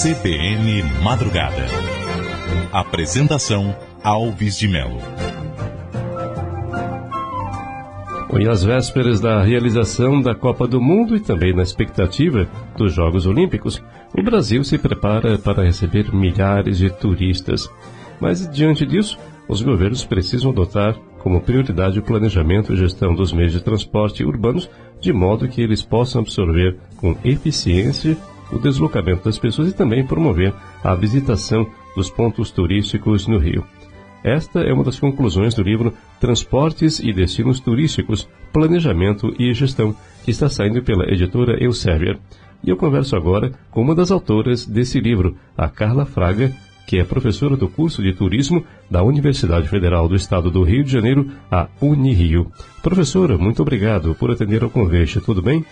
CBN Madrugada. Apresentação Alves de Melo. E às vésperas da realização da Copa do Mundo e também na expectativa dos Jogos Olímpicos, o Brasil se prepara para receber milhares de turistas. Mas, diante disso, os governos precisam adotar como prioridade o planejamento e gestão dos meios de transporte urbanos, de modo que eles possam absorver com eficiência o deslocamento das pessoas e também promover a visitação dos pontos turísticos no Rio. Esta é uma das conclusões do livro Transportes e Destinos Turísticos, Planejamento e Gestão, que está saindo pela editora Elsevier. E eu converso agora com uma das autoras desse livro, a Carla Fraga, que é professora do curso de Turismo da Universidade Federal do Estado do Rio de Janeiro, a Unirio. Professora, muito obrigado por atender ao convite. Tudo bem?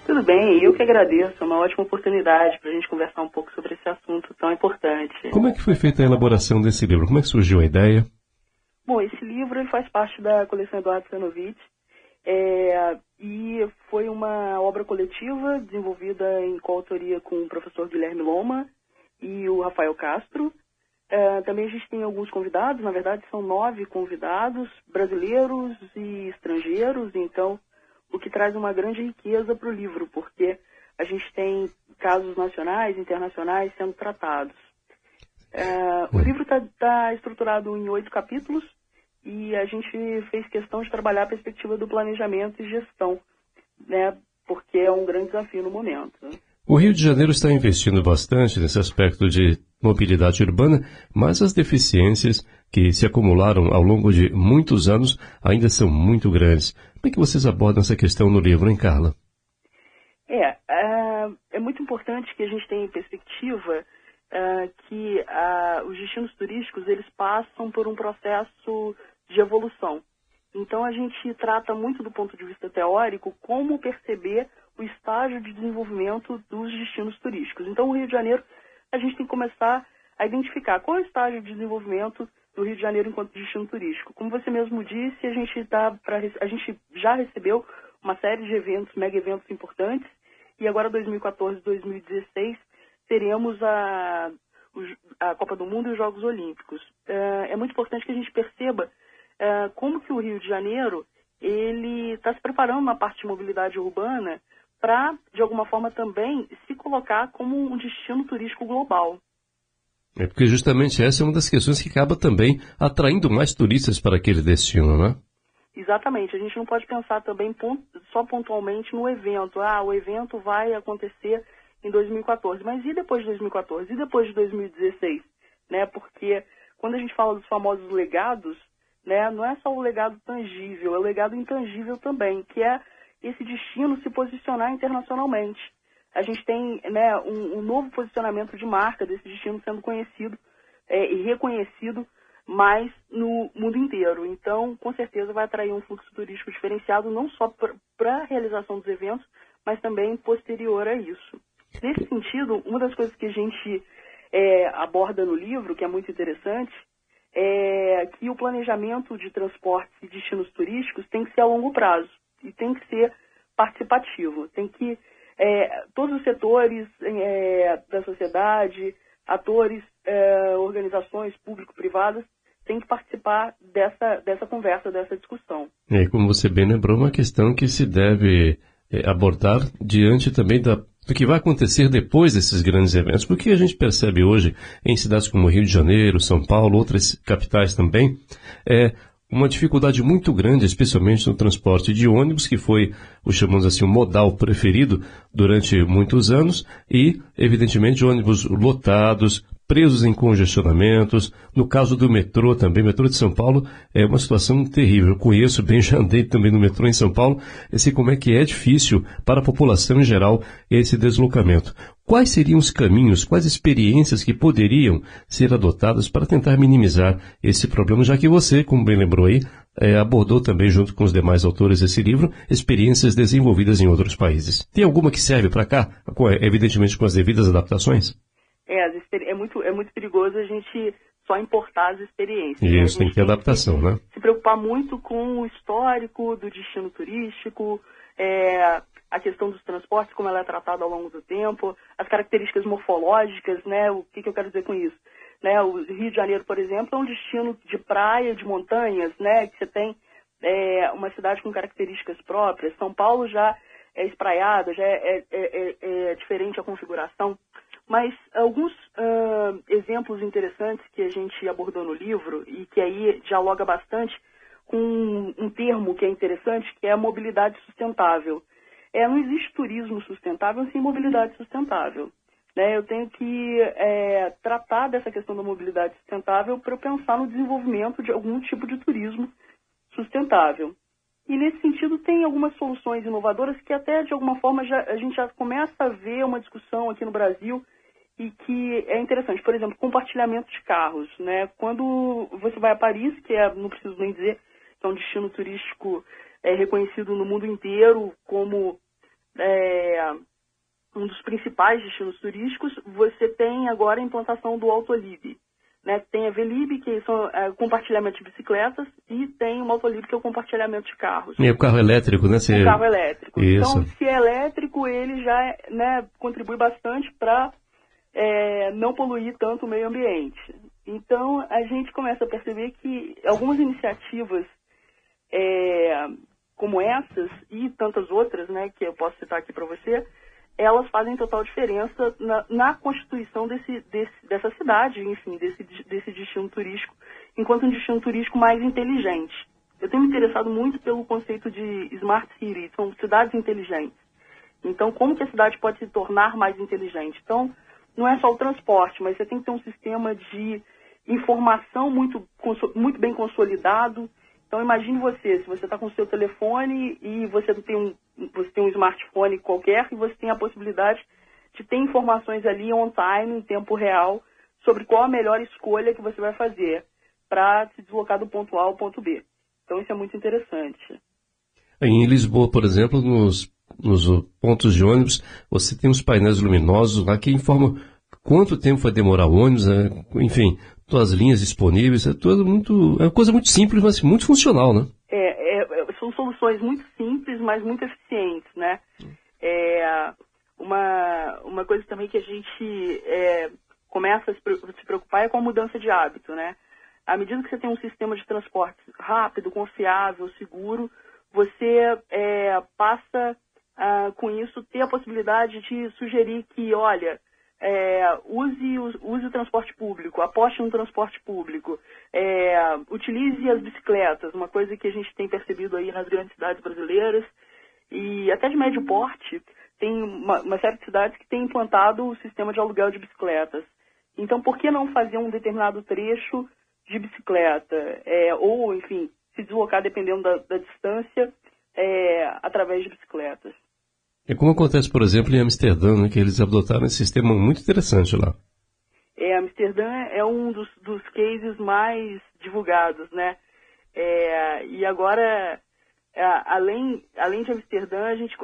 Tudo bem, eu que agradeço. É uma ótima oportunidade para a gente conversar um pouco sobre esse assunto tão importante. Como é que foi feita a elaboração desse livro? Como é que surgiu a ideia? Bom, esse livro ele faz parte da coleção Eduardo Sanovitch e foi uma obra coletiva desenvolvida em coautoria com o professor Guilherme Loma e o Rafael Castro. Também a gente tem alguns convidados, na verdade são 9 convidados, brasileiros e estrangeiros, então o que traz uma grande riqueza para o livro, porque a gente tem casos nacionais e internacionais sendo tratados. O livro está estruturado em 8 capítulos e a gente fez questão de trabalhar a perspectiva do planejamento e gestão, né, porque é um grande desafio no momento. O Rio de Janeiro está investindo bastante nesse aspecto de mobilidade urbana, mas as deficiências que se acumularam ao longo de muitos anos ainda são muito grandes. Como é que vocês abordam essa questão no livro, hein, Carla? É muito importante que a gente tenha em perspectiva que os destinos turísticos eles passam por um processo de evolução. Então a gente trata muito do ponto de vista teórico como perceber o estágio de desenvolvimento dos destinos turísticos. Então o Rio de Janeiro, a gente tem que começar a identificar qual é o estágio de desenvolvimento do Rio de Janeiro enquanto destino turístico. Como você mesmo disse, a gente já recebeu uma série de eventos, mega eventos importantes, e agora 2014 e 2016 teremos a Copa do Mundo e os Jogos Olímpicos. É muito importante que a gente perceba como que o Rio de Janeiro ele está se preparando na parte de mobilidade urbana para, de alguma forma, também se colocar como um destino turístico global. É porque justamente essa é uma das questões que acaba também atraindo mais turistas para aquele destino, né? Exatamente. A gente não pode pensar também só pontualmente no evento. O evento vai acontecer em 2014. Mas e depois de 2014? E depois de 2016? Né? Porque quando a gente fala dos famosos legados, né, não é só o legado tangível, é o legado intangível também, que é esse destino se posicionar internacionalmente. A gente tem, né, um novo posicionamento de marca desse destino sendo conhecido e reconhecido mais no mundo inteiro. Então, com certeza vai atrair um fluxo turístico diferenciado, não só para a realização dos eventos, mas também posterior a isso. Nesse sentido, uma das coisas que a gente aborda no livro, que é muito interessante, é que o planejamento de transportes e destinos turísticos tem que ser a longo prazo e tem que ser participativo. Tem que todos os setores da sociedade, atores, organizações público-privadas, têm que participar dessa conversa, dessa discussão. E como você bem lembrou, uma questão que se deve abordar diante também do que vai acontecer depois desses grandes eventos. Porque a gente percebe hoje em cidades como Rio de Janeiro, São Paulo, outras capitais também, uma dificuldade muito grande, especialmente no transporte de ônibus, que foi, chamamos assim, o modal preferido durante muitos anos, e, evidentemente, ônibus lotados, presos em congestionamentos. No caso do metrô também, o metrô de São Paulo é uma situação terrível. Eu conheço bem, já andei também no metrô em São Paulo, e sei como é que é difícil para a população em geral esse deslocamento. Quais seriam os caminhos, quais experiências que poderiam ser adotadas para tentar minimizar esse problema, já que você, como bem lembrou aí, abordou também, junto com os demais autores desse livro, experiências desenvolvidas em outros países. Tem alguma que serve para cá, evidentemente com as devidas adaptações? É muito perigoso a gente só importar as experiências. Isso, tem que ter adaptação, né? Se preocupar muito com o histórico do destino turístico, a questão dos transportes, como ela é tratada ao longo do tempo, as características morfológicas, né? O que eu quero dizer com isso? Né? O Rio de Janeiro, por exemplo, é um destino de praia, de montanhas, né? Que você tem uma cidade com características próprias. São Paulo já é espraiada, já é diferente a configuração. Mas alguns exemplos interessantes que a gente abordou no livro e que aí dialoga bastante com um termo que é interessante, que é a mobilidade sustentável. Não existe turismo sustentável sem mobilidade sustentável. Né? Eu tenho que tratar dessa questão da mobilidade sustentável para eu pensar no desenvolvimento de algum tipo de turismo sustentável. E nesse sentido tem algumas soluções inovadoras que até de alguma forma a gente já começa a ver uma discussão aqui no Brasil e que é interessante. Por exemplo, compartilhamento de carros. Né? Quando você vai a Paris, que não preciso nem dizer, que é um destino turístico reconhecido no mundo inteiro como um dos principais destinos turísticos, você tem agora a implantação do Autolib. Né? Tem a Velib, que são compartilhamento de bicicletas, e tem o Autolib, que é o compartilhamento de carros. E o carro elétrico, né? O carro elétrico. Isso. Então, se é elétrico, ele já contribui bastante para não poluir tanto o meio ambiente. Então, a gente começa a perceber que algumas iniciativas como essas e tantas outras, né, que eu posso citar aqui para você, elas fazem total diferença na constituição dessa cidade, enfim, desse destino turístico, enquanto um destino turístico mais inteligente. Eu tenho me interessado muito pelo conceito de Smart City, são cidades inteligentes. Então, como que a cidade pode se tornar mais inteligente? Então, não é só o transporte, mas você tem que ter um sistema de informação muito bem consolidado. Então, imagine se você está com o seu telefone e você tem um smartphone qualquer e você tem a possibilidade de ter informações ali on time, em tempo real, sobre qual a melhor escolha que você vai fazer para se deslocar do ponto A ao ponto B. Então, isso é muito interessante. Em Lisboa, por exemplo, nos pontos de ônibus, você tem uns painéis luminosos lá que informam quanto tempo vai demorar o ônibus, né? Enfim, todas as linhas disponíveis, é uma coisa muito simples, mas muito funcional, né? São soluções muito simples, mas muito eficientes, né? Uma coisa também que a gente começa a se preocupar é com a mudança de hábito, né? À medida que você tem um sistema de transporte rápido, confiável, seguro, você passa com isso ter a possibilidade de sugerir que, olha, use o transporte público, aposte no transporte público, utilize as bicicletas, uma coisa que a gente tem percebido aí nas grandes cidades brasileiras e até de médio porte, tem uma série de cidades que têm implantado o sistema de aluguel de bicicletas. Então, por que não fazer um determinado trecho de bicicleta? Ou, enfim, se deslocar dependendo da distância através de bicicletas. É como acontece, por exemplo, em Amsterdã, né, que eles adotaram esse sistema muito interessante lá. Amsterdã é um dos cases mais divulgados, né? E agora, além de Amsterdã, a gente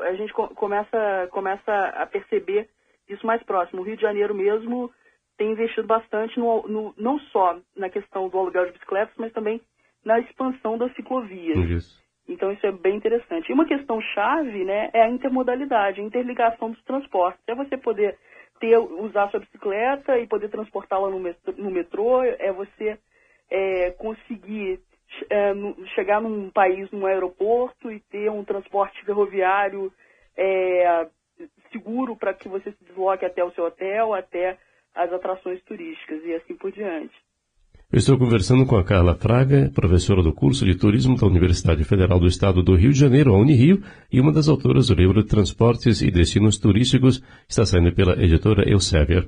começa a perceber isso mais próximo. O Rio de Janeiro mesmo tem investido bastante não só na questão do aluguel de bicicletas, mas também na expansão das ciclovias. Isso. Então, isso é bem interessante. E uma questão chave, né, é a intermodalidade, a interligação dos transportes. É você poder usar sua bicicleta e poder transportá-la no metrô, é você conseguir chegar num país, num aeroporto e ter um transporte ferroviário seguro para que você se desloque até o seu hotel, até as atrações turísticas e assim por diante. Eu estou conversando com a Carla Fraga, professora do curso de turismo da Universidade Federal do Estado do Rio de Janeiro, a Unirio, e uma das autoras do livro Transportes e Destinos Turísticos, que está saindo pela editora Elsevier.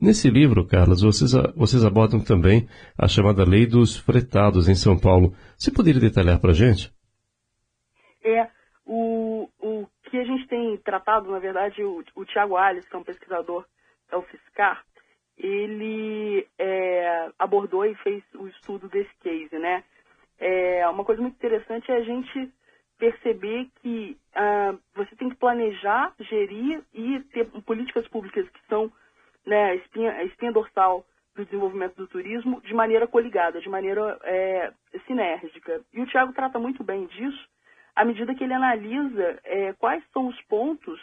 Nesse livro, Carla, vocês abordam também a chamada Lei dos Fretados em São Paulo. Você poderia detalhar para a gente? O que a gente tem tratado, na verdade, o Tiago Alves, que é um pesquisador da UFSCar, ele abordou e fez o estudo desse case, né? Uma coisa muito interessante é a gente perceber que você tem que planejar, gerir e ter políticas públicas que são, né, a espinha dorsal do desenvolvimento do turismo de maneira coligada, de maneira sinérgica. E o Tiago trata muito bem disso à medida que ele analisa quais são os pontos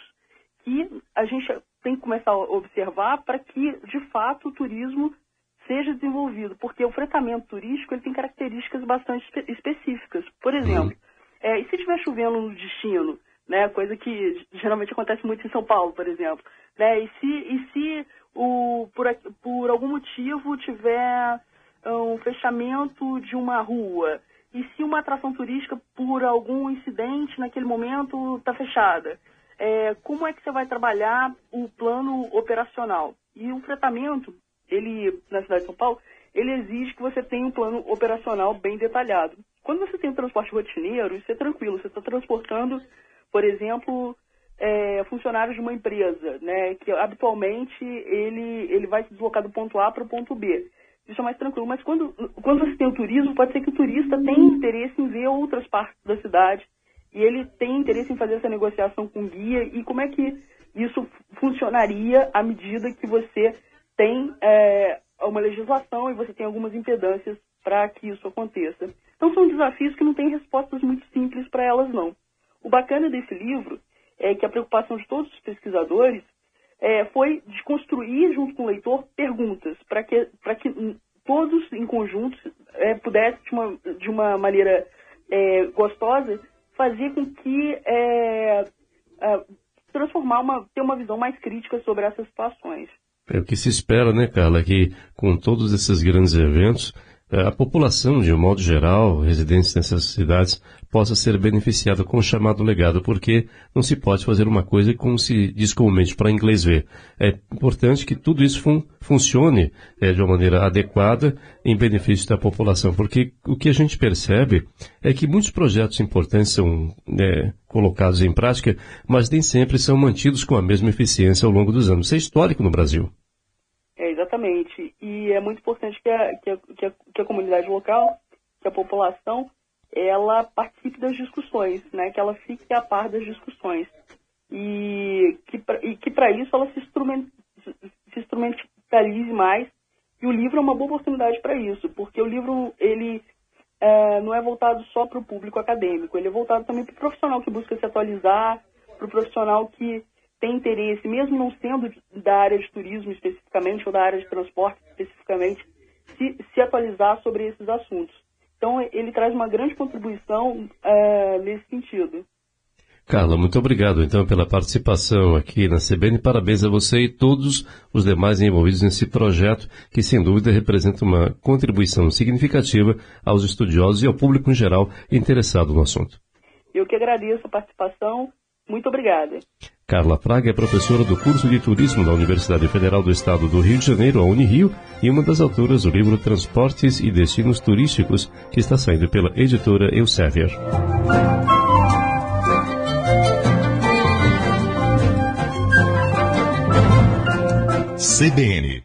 que a gente tem que começar a observar para que, de fato, o turismo seja desenvolvido. Porque o fretamento turístico ele tem características bastante específicas. Por exemplo, e se estiver chovendo no destino, né, coisa que geralmente acontece muito em São Paulo, por exemplo, né, e se por algum motivo tiver um fechamento de uma rua, e se uma atração turística, por algum incidente naquele momento, está fechada, como é que você vai trabalhar o plano operacional? E o fretamento, ele, na cidade de São Paulo, ele exige que você tenha um plano operacional bem detalhado. Quando você tem o transporte rotineiro, isso é tranquilo, você está transportando, por exemplo, funcionários de uma empresa, né, que habitualmente ele vai se deslocar do ponto A para o ponto B. Isso é mais tranquilo. Mas quando você tem o turismo, pode ser que o turista tenha interesse em ver outras partes da cidade e ele tem interesse em fazer essa negociação com o guia. E como é que isso funcionaria à medida que você tem uma legislação e você tem algumas impedâncias para que isso aconteça? Então são desafios que não têm respostas muito simples para elas, não. O bacana desse livro é que a preocupação de todos os pesquisadores foi de construir, junto com o leitor, perguntas, para que todos, em conjunto, pudessem, de uma maneira gostosa, fazer com que ter uma visão mais crítica sobre essas situações. É o que se espera, né, Carla, que com todos esses grandes eventos, a população, de um modo geral, residentes nessas cidades, possa ser beneficiada com o chamado legado, porque não se pode fazer uma coisa como se diz comumente para inglês ver. É importante que tudo isso funcione de uma maneira adequada em benefício da população, porque o que a gente percebe é que muitos projetos importantes são colocados em prática, mas nem sempre são mantidos com a mesma eficiência ao longo dos anos. Isso é histórico no Brasil. Exatamente. E é muito importante que a comunidade local, que a população, ela participe das discussões, né? Que ela fique a par das discussões. E que para isso ela se instrumentalize mais. E o livro é uma boa oportunidade para isso, porque o livro ele não é voltado só para o público acadêmico, ele é voltado também para o profissional que busca se atualizar, para o profissional que tem interesse, mesmo não sendo da área de turismo especificamente ou da área de transporte especificamente, se atualizar sobre esses assuntos. Então, ele traz uma grande contribuição nesse sentido. Carla, muito obrigado, então, pela participação aqui na CBN. Parabéns a você e todos os demais envolvidos nesse projeto, que, sem dúvida, representa uma contribuição significativa aos estudiosos e ao público em geral interessado no assunto. Eu que agradeço a participação. Muito obrigada. Carla Fraga é professora do curso de turismo da Universidade Federal do Estado do Rio de Janeiro, a Unirio, e uma das autoras do livro Transportes e Destinos Turísticos, que está saindo pela editora Elsevier. CBN